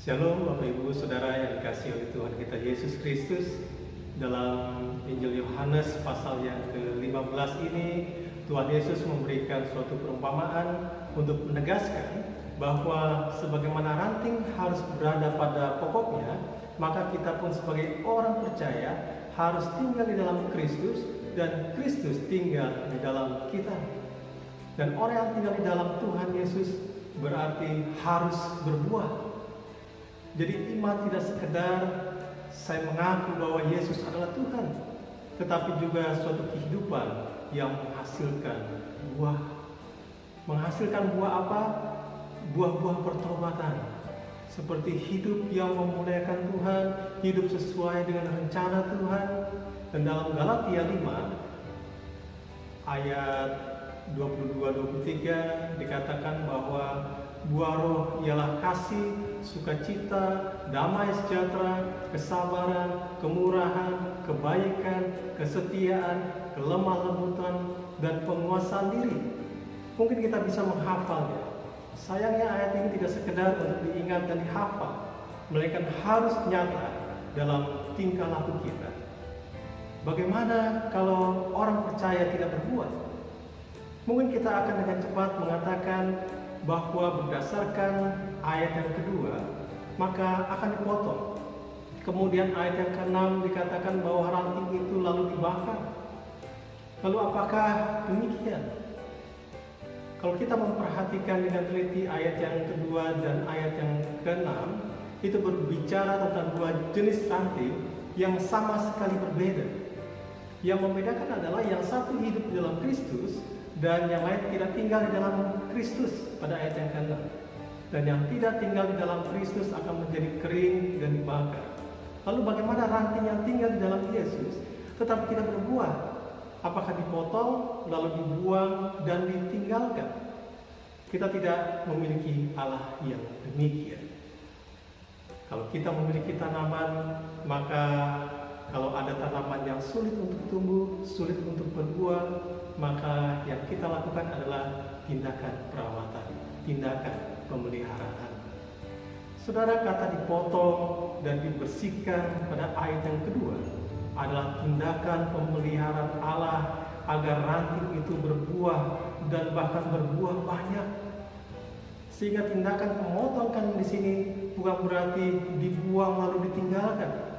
Shalom Bapak Ibu Saudara yang dikasihi oleh Tuhan kita Yesus Kristus. Dalam Injil Yohanes pasal yang ke-15 ini, Tuhan Yesus memberikan suatu perumpamaan untuk menegaskan bahwa sebagaimana ranting harus berada pada pokoknya, maka kita pun sebagai orang percaya harus tinggal di dalam Kristus dan Kristus tinggal di dalam kita. Dan orang yang tinggal di dalam Tuhan Yesus berarti harus berbuah. Jadi iman tidak sekedar saya mengaku bahwa Yesus adalah Tuhan, tetapi juga suatu kehidupan yang menghasilkan buah. Menghasilkan buah apa? Buah-buah pertobatan. Seperti hidup yang memuliakan Tuhan, hidup sesuai dengan rencana Tuhan. Dan dalam Galatia 5 ayat 22-23 dikatakan bahwa buah roh ialah kasih, sukacita, damai sejahtera, kesabaran, kemurahan, kebaikan, kesetiaan, kelemah lembutan, dan penguasaan diri. Mungkin kita bisa menghafalnya. Sayangnya ayat ini tidak sekedar untuk diingat dan dihafal, melainkan harus nyata dalam tingkah laku kita. Bagaimana kalau orang percaya tidak berbuat? Mungkin kita akan dengan cepat mengatakan bahwa berdasarkan ayat yang kedua, maka akan dipotong. Kemudian ayat yang ke-6 dikatakan bahwa ranting itu lalu dibakar. Lalu apakah demikian? Kalau kita memperhatikan dengan teliti ayat yang kedua dan ayat yang ke-6, itu berbicara tentang dua jenis ranting yang sama sekali berbeda. Yang membedakan adalah yang satu hidup di dalam Kristus dan yang lain tidak tinggal di dalam Kristus pada ayat yang ke-6. Dan yang tidak tinggal di dalam Kristus akan menjadi kering dan dibakar. Lalu bagaimana ranting yang tinggal di dalam Yesus tetapi tidak berbuah? Apakah dipotong lalu dibuang dan ditinggalkan? Kita tidak memiliki Allah yang demikian. Kalau kita memiliki tanaman, maka kalau ada tanaman yang sulit untuk tumbuh, sulit untuk berbuah, maka yang kita lakukan adalah tindakan perawatan, tindakan pemeliharaan. Saudara, kata dipotong dan dibersihkan pada ayat yang kedua adalah tindakan pemeliharaan Allah agar ranting itu berbuah dan bahkan berbuah banyak. Sehingga tindakan memotongkan di sini bukan berarti dibuang lalu ditinggalkan.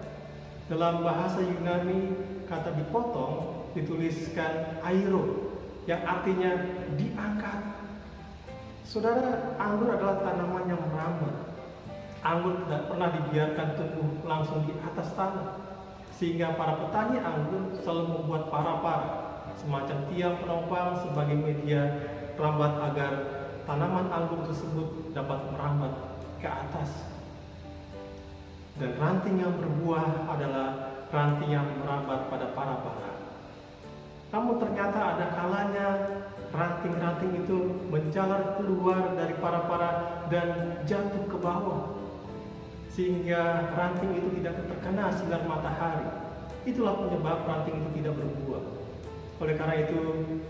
Dalam bahasa Yunani, kata dipotong dituliskan airo, yang artinya diangkat. Saudara, anggur adalah tanaman yang merambat. Anggur tidak pernah dibiarkan tumbuh langsung di atas tanah, sehingga para petani anggur selalu membuat para-para, semacam tiang penopang sebagai media rambat agar tanaman anggur tersebut dapat merambat ke atas. Dan ranting yang berbuah adalah ranting yang merambat pada para-para. Namun ternyata ada kalanya ranting-ranting itu menjalar keluar dari para-para dan jatuh ke bawah, sehingga ranting itu tidak terkena sinar matahari. Itulah penyebab ranting itu tidak berbuah. Oleh karena itu,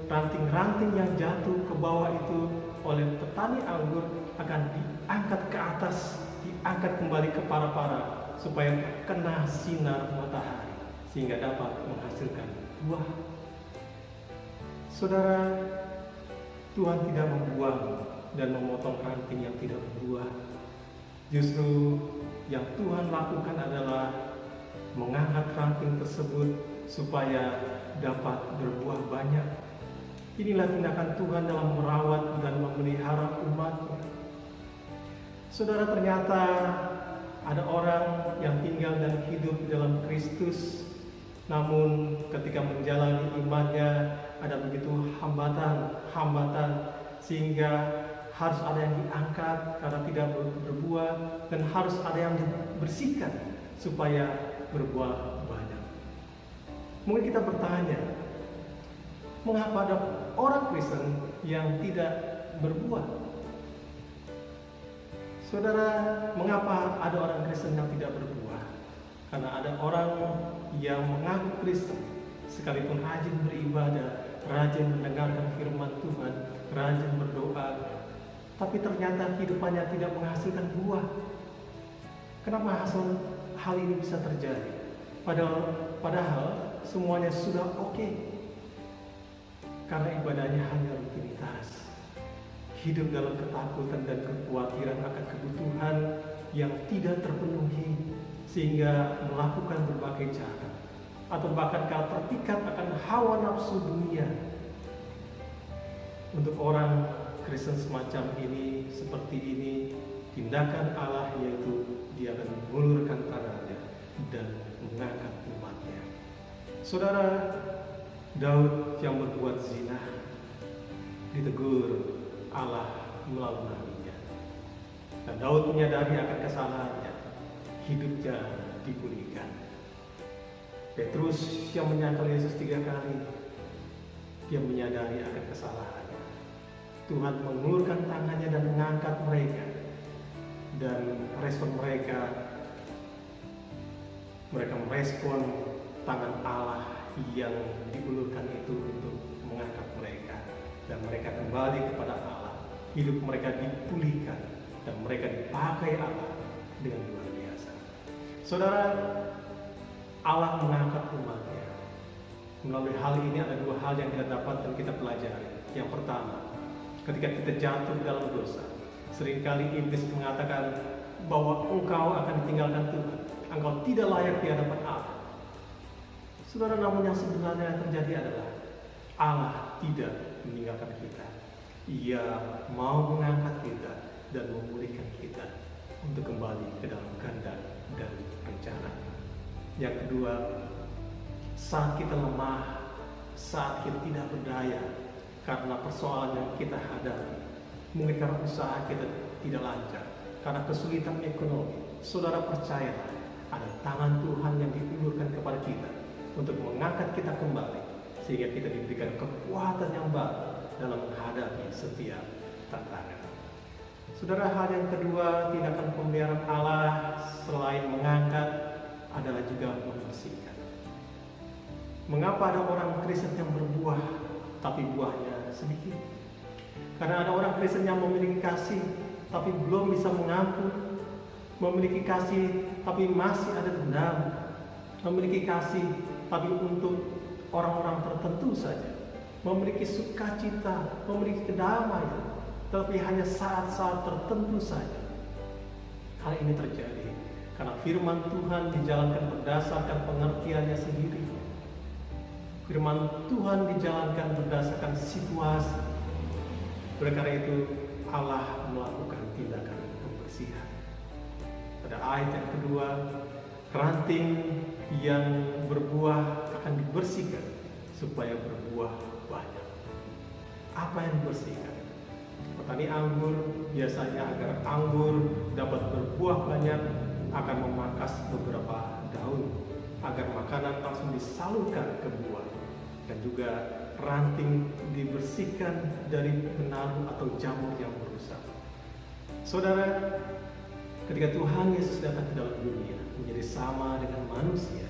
ranting-ranting yang jatuh ke bawah itu oleh petani anggur akan diangkat ke atas, diangkat kembali ke para-para supaya terkena sinar matahari sehingga dapat menghasilkan buah. Saudara, Tuhan tidak membuang dan memotong ranting yang tidak berbuah. Justru yang Tuhan lakukan adalah mengangkat ranting tersebut supaya dapat berbuah banyak. Inilah tindakan Tuhan dalam merawat dan memelihara umat-Nya. Saudara, ternyata ada orang yang tinggal dan hidup dalam Kristus, namun ketika menjalani imannya ada begitu hambatan sehingga harus ada yang diangkat karena tidak berbuah, dan harus ada yang dibersihkan supaya berbuah banyak. Mungkin kita bertanya, mengapa ada orang Kristen yang tidak berbuah? Saudara, mengapa ada orang Kristen yang tidak berbuah? Karena ada orang yang mengaku Kristen, sekalipun rajin beribadah, rajin mendengarkan firman Tuhan, rajin berdoa, tapi ternyata kehidupannya tidak menghasilkan buah. Kenapa hal ini bisa terjadi? Padahal semuanya sudah oke. Karena ibadahnya hanya rutinitas. Hidup dalam ketakutan dan kekhawatiran akan kebutuhan yang tidak terpenuhi, sehingga melakukan berbagai cara, atau bahkan kalau terpikat akan hawa nafsu dunia. Untuk orang Kristen semacam ini, seperti ini, tindakan Allah yaitu dia akan mengulurkan tangannya dan mengangkat umatnya. Saudara, Daud yang berbuat zina ditegur Allah melalui nabinya, dan Daud menyadari akan kesalahannya, hidupnya dipulihkan. Petrus yang menyangkal Yesus 3 kali, dia menyadari akan kesalahannya. Tuhan mengulurkan tangannya dan mengangkat mereka, dan respon mereka merespon tangan Allah yang diulurkan itu untuk mengangkat mereka, dan mereka kembali kepada Allah. Hidup mereka dipulihkan dan mereka dipakai Allah dengan luar biasa. Saudara, Allah mengangkat umatnya. Melalui hal ini ada 2 hal yang kita dapat dan kita pelajari. Yang pertama, ketika kita jatuh dalam dosa, seringkali iblis mengatakan bahwa engkau akan ditinggalkan Tuhan, engkau tidak layak di hadapan Allah. Saudara, namun yang sebenarnya terjadi adalah Allah tidak meninggalkan kita. Ia mau mengangkat kita dan memulihkan kita untuk kembali ke dalam kehendak dan rencana. Yang kedua, saat kita lemah, saat kita tidak berdaya karena persoalan yang kita hadapi, mungkin karena usaha kita tidak lancar, karena kesulitan ekonomi, saudara percayalah, ada tangan Tuhan yang diulurkan kepada kita untuk mengangkat kita kembali, sehingga kita diberikan kekuatan yang baru dalam menghadapi setiap tantangan. Saudara, hal yang kedua, tindakan pemeliharaan Allah selain mengangkat adalah juga membersihkan. Mengapa ada orang Kristen yang berbuah tapi buahnya sedikit? Karena ada orang Kristen yang memiliki kasih tapi belum bisa mengampun, memiliki kasih tapi masih ada dendam, memiliki kasih tapi untuk orang-orang tertentu saja, memiliki sukacita, memiliki kedamaian, tapi hanya saat-saat tertentu saja. Hal ini terjadi karena firman Tuhan dijalankan berdasarkan pengertiannya sendiri. Firman Tuhan dijalankan berdasarkan situasi. Oleh karena itu, Allah melakukan tindakan pembersihan. Pada ayat yang kedua, ranting yang berbuah akan dibersihkan supaya berbuah banyak. Apa yang dibersihkan? Petani anggur biasanya agar anggur dapat berbuah banyak akan memangkas beberapa daun agar makanan langsung disalurkan ke buah, dan juga ranting dibersihkan dari benalu atau jamur yang merusak. Saudara, ketika Tuhan Yesus datang ke dalam dunia menjadi sama dengan manusia,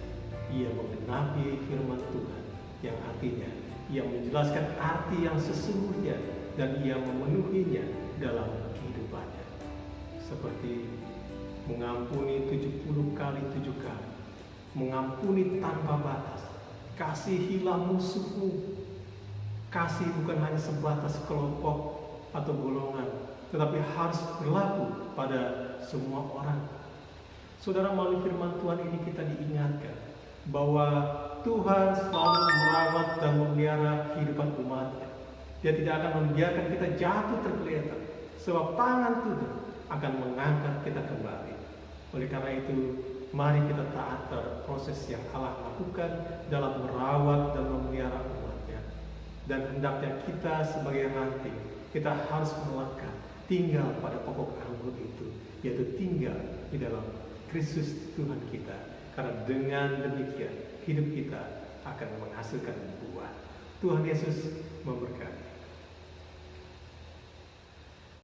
Ia menggenapi firman Tuhan, yang artinya Ia menjelaskan arti yang sesungguhnya dan Ia memenuhinya dalam kehidupannya. Seperti mengampuni 70 kali 7 kali, mengampuni tanpa batas, kasihilah musuhmu. Kasih bukan hanya sebatas kelompok atau golongan, tetapi harus berlaku pada semua orang. Saudara, melalui firman Tuhan ini kita diingatkan bahwa Tuhan selalu merawat dan memelihara kehidupan umatnya. Dia tidak akan membiarkan kita jatuh tergeletak, sebab tangan Tuhan akan mengangkat kita kembali. Oleh karena itu, mari kita taat terhadap proses yang Allah lakukan dalam merawat dan memelihara umatnya. Dan hendaknya kita sebagai ranting, kita harus melekat, tinggal pada pokok anggur itu, yaitu tinggal di dalam Kristus Tuhan kita. Karena dengan demikian hidup kita akan menghasilkan buah. Tuhan Yesus memberkati.